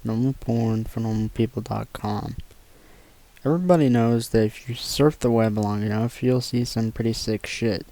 normalpornfornormalpeople.com. Everybody knows that if you surf the web long enough, you'll see some pretty sick shit.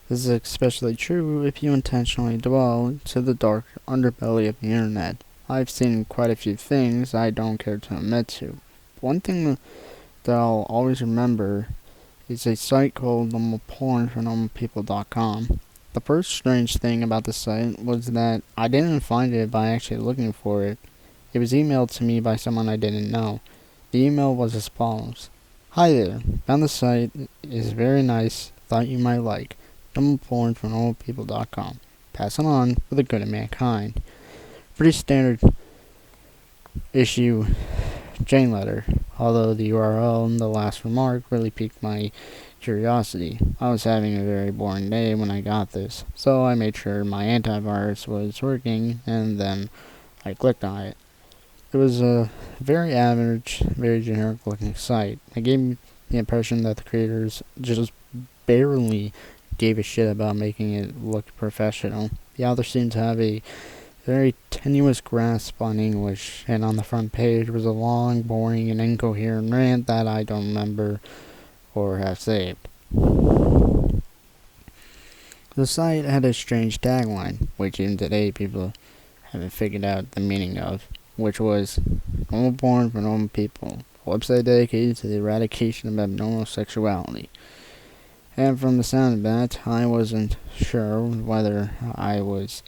This is especially true if you intentionally dwell to the dark underbelly of the internet. I've seen quite a few things I don't care to admit to. One thing that I'll always remember is a site called normalpornfornormalpeople.com. The first strange thing about the site was that I didn't find it by actually looking for it. It was emailed to me by someone I didn't know. The email was as follows. Hi there, found the site, is very nice, thought you might like. normalpornfornormalpeople.com. Pass it on for the good of mankind. Pretty standard issue chain letter, although the URL and the last remark really piqued my curiosity. I was having a very boring day when I got this, so I made sure my antivirus was working, and then I clicked on it. It was a very average, very generic looking site. It gave me the impression that the creators just barely gave a shit about making it look professional. The author seemed to have a very tenuous grasp on English, and on the front page was a long, boring, and incoherent rant that I don't remember or have saved. The site had a strange tagline, which even today people haven't figured out the meaning of, which was Normal Porn for Normal People, a website dedicated to the eradication of abnormal sexuality. And from the sound of that, I wasn't sure whether I was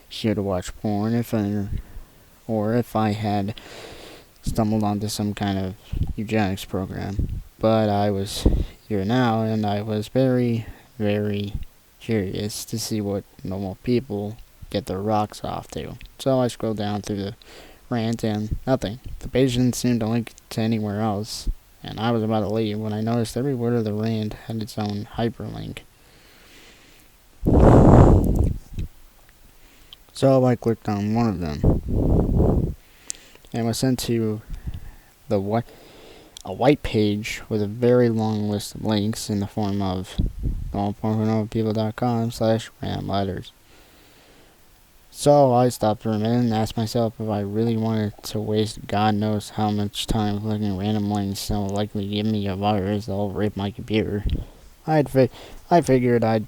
here to watch porn or if I had stumbled onto some kind of eugenics program. But I was here now, and I was very, very curious to see what normal people get their rocks off to. So I scrolled down through the rant and nothing. The page didn't seem to link to anywhere else, and I was about to leave when I noticed every word of the rant had its own hyperlink. So I clicked on one of them, and was sent to a white page with a very long list of links in the form of normalpornfornormalpeople.com/random letters. So I stopped for a minute and asked myself if I really wanted to waste God knows how much time clicking random links that will likely give me a virus that'll rape my computer. I figured I'd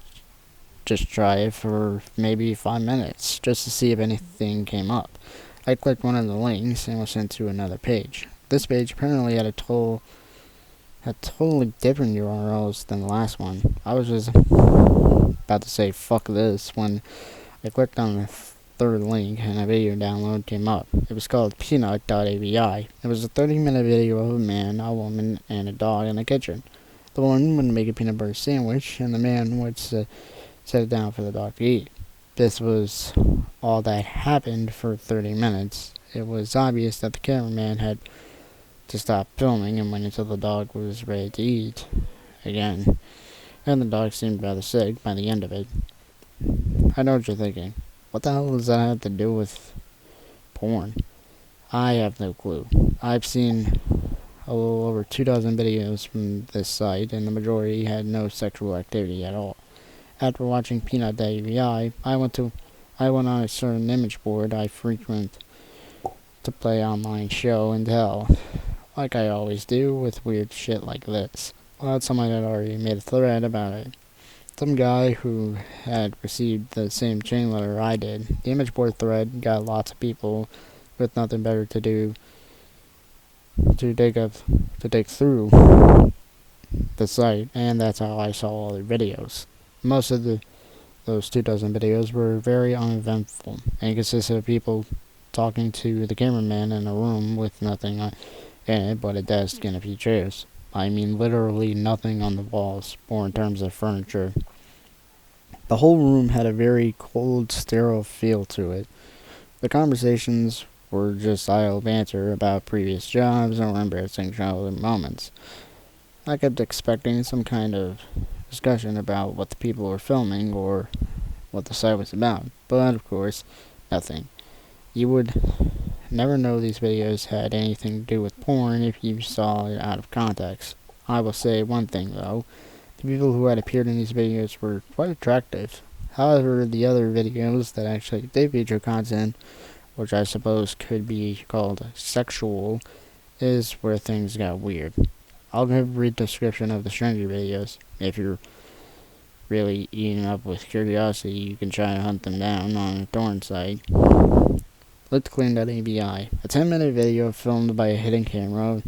just try it for maybe 5 minutes, just to see if anything came up. I clicked one of the links and was sent to another page. This page apparently had totally different URLs than the last one. I was just about to say fuck this when I clicked on the third link and a video download came up. It was called peanut.avi. It was a 30-minute video of a man, a woman, and a dog in the kitchen. The woman would make a peanut butter sandwich, and the man would set it down for the dog to eat. This was all that happened for 30 minutes. It was obvious that the cameraman had to stop filming and wait until the dog was ready to eat again. And the dog seemed rather sick by the end of it. I know what you're thinking. What the hell does that have to do with porn? I have no clue. I've seen a little over 24 videos from this site, and the majority had no sexual activity at all. After watching Peanut.avi, I went on a certain image board I frequent to play online show and tell, like I always do with weird shit like this. Well, someone had already made a thread about it. Some guy who had received the same chain letter I did. The image board thread got lots of people with nothing better to do to dig through the site, and that's how I saw all their videos. Most of those 24 videos were very uneventful and consisted of people talking to the cameraman in a room with nothing in it but a desk and a few chairs. I mean literally nothing on the walls or in terms of furniture. The whole room had a very cold, sterile feel to it. The conversations were just idle banter about previous jobs or embarrassing childhood moments. I kept expecting some kind of discussion about what the people were filming or what the site was about, but of course, nothing. You would never know these videos had anything to do with porn if you saw it out of context. I will say one thing though, the people who had appeared in these videos were quite attractive. However, the other videos that actually did feature content which I suppose could be called sexual, is where things got weird. I'll give a brief description of the stranger videos. If you're really eaten up with curiosity, you can try to hunt them down on a torrent site. Let's clean.avi. A 10-minute video filmed by a hidden camera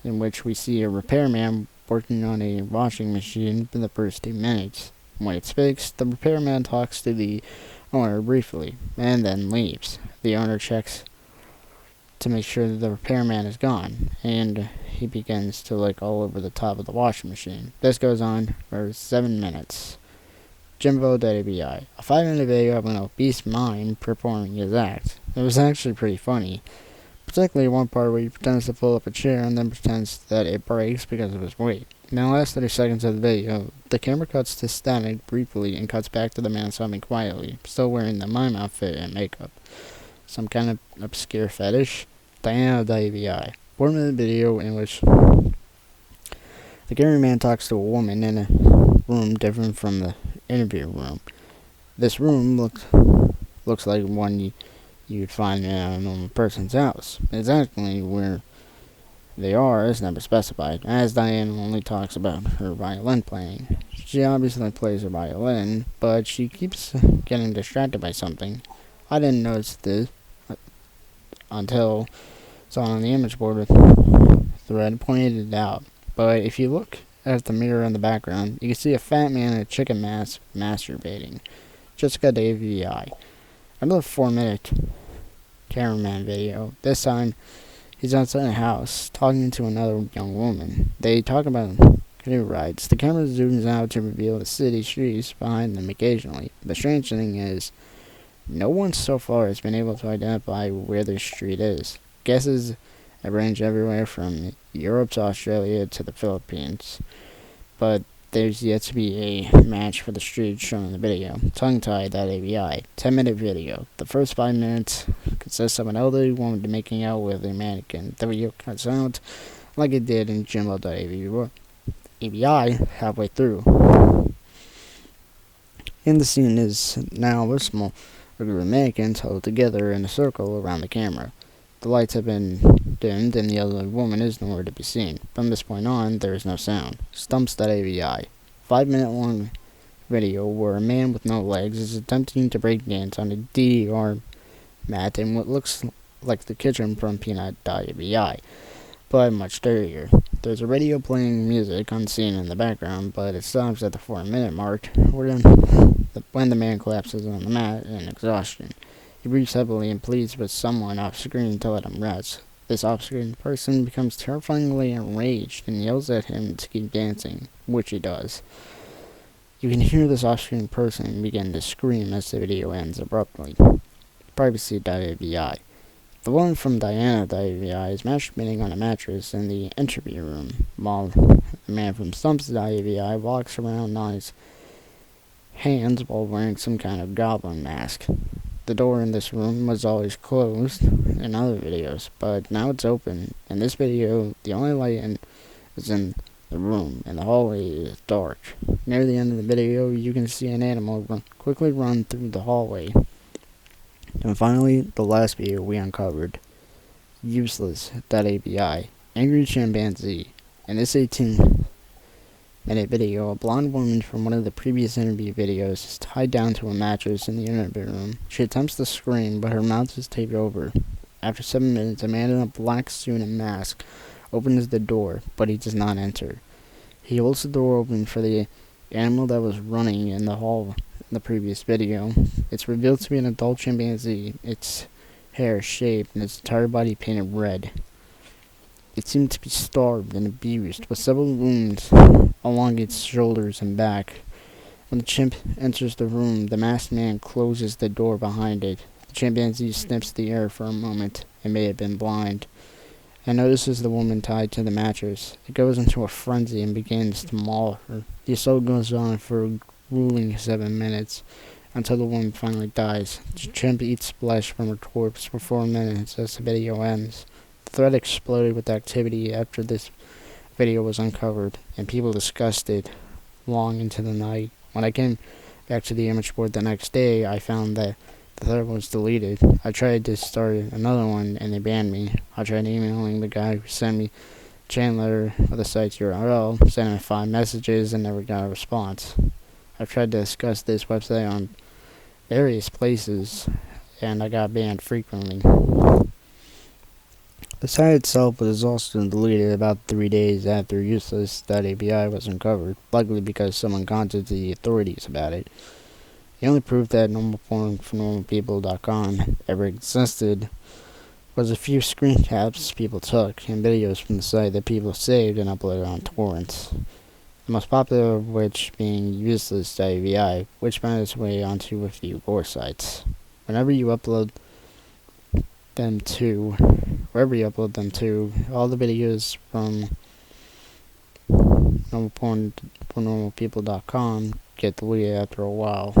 in which we see a repairman working on a washing machine for the first 2 minutes. When it's fixed, the repairman talks to the owner briefly and then leaves. The owner checks to make sure that the repairman is gone, and he begins to lick all over the top of the washing machine. This goes on for 7 minutes. Jimbo.avi. A 5-minute video of an obese mime performing his act. It was actually pretty funny, particularly one part where he pretends to pull up a chair and then pretends that it breaks because of his weight. In the last 30 seconds of the video, the camera cuts to static briefly and cuts back to the man sobbing quietly, still wearing the mime outfit and makeup. Some kind of obscure fetish? Diana.avi. 4-minute video in which the cameraman talks to a woman in a room different from the interview room. This room looks like one you'd find in a normal person's house. Exactly where they are is never specified, as Diane only talks about her violin playing. She obviously plays her violin, but she keeps getting distracted by something. I didn't notice this until saw it on the image board thread pointed it out. But if you look at the mirror in the background, you can see a fat man in a chicken mask masturbating. Jessica.avi. Another 4-minute cameraman video. This time, he's outside a house talking to another young woman. They talk about canoe rides. The camera zooms out to reveal the city streets behind them occasionally. The strange thing is, no one so far has been able to identify where this street is. Guesses have ranged everywhere from Europe to Australia to the Philippines, but there's yet to be a match for the street shown in the video. Tongue-tied.avi. 10-minute video. The first 5 minutes consists of an elderly woman making out with a mannequin. The video cuts out like it did in Jimbo.avi halfway through. In the scene is now a small group of mannequins held together in a circle around the camera. The lights have been dimmed and the elderly woman is nowhere to be seen. From this point on, there is no sound. Stumps.avi. 5-minute long video where a man with no legs is attempting to break dance on a DDR mat in what looks like the kitchen from Peanut.avi, but much dirtier. There's a radio playing music unseen in the background, but it stops at the 4-minute mark when the man collapses on the mat in exhaustion. He breathes heavily and pleads with someone off-screen to let him rest. This off-screen person becomes terrifyingly enraged and yells at him to keep dancing, which he does. You can hear this off-screen person begin to scream as the video ends abruptly. Privacy.avi. The woman from Diana.avi is masturbating on a mattress in the interview room, while the man from Stumps.avi walks around on his hands while wearing some kind of goblin mask. The door in this room was always closed in other videos, but now it's open. In this video, the only light is in the room, and the hallway is dark. Near the end of the video, you can see an animal quickly run through the hallway. And finally, the last video we uncovered, Useless.avi. Angry Chimpanzee. In this 18-minute video, a blonde woman from one of the previous interview videos is tied down to a mattress in the interview room. She attempts to scream, but her mouth is taped over. After 7 minutes, a man in a black suit and mask opens the door, but he does not enter. He holds the door open for the animal that was running in the hall in the previous video. It's revealed to be an adult chimpanzee. Its hair is shaved and its entire body painted red. It seemed to be starved and abused, with several wounds along its shoulders and back. When the chimp enters the room, the masked man closes the door behind it. The chimpanzee sniffs the air for a moment and may have been blind, and notices the woman tied to the mattress. It goes into a frenzy and begins to maul her. The assault goes on for a grueling 7 minutes, until the woman finally dies. The chimp eats flesh from her corpse for 4 minutes as the video ends. The thread exploded with activity after this video was uncovered, and people discussed it long into the night. When I came back to the image board the next day, I found that The third was deleted. I tried to start another one and they banned me. I tried emailing the guy who sent me Chandler of the site's URL, sent him 5 messages and never got a response. I've tried to discuss this website on various places and I got banned frequently. The site itself was also deleted about 3 days after useless.api was uncovered, likely because someone contacted the authorities about it. The only proof that normalpornfornormalpeople.com ever existed was a few screen caps people took and videos from the site that people saved and uploaded on torrents. The most popular of which being useless.avi, which found its way onto a few gore sites. Wherever you upload them to, all the videos from normalpornfornormalpeople.com get deleted after a while.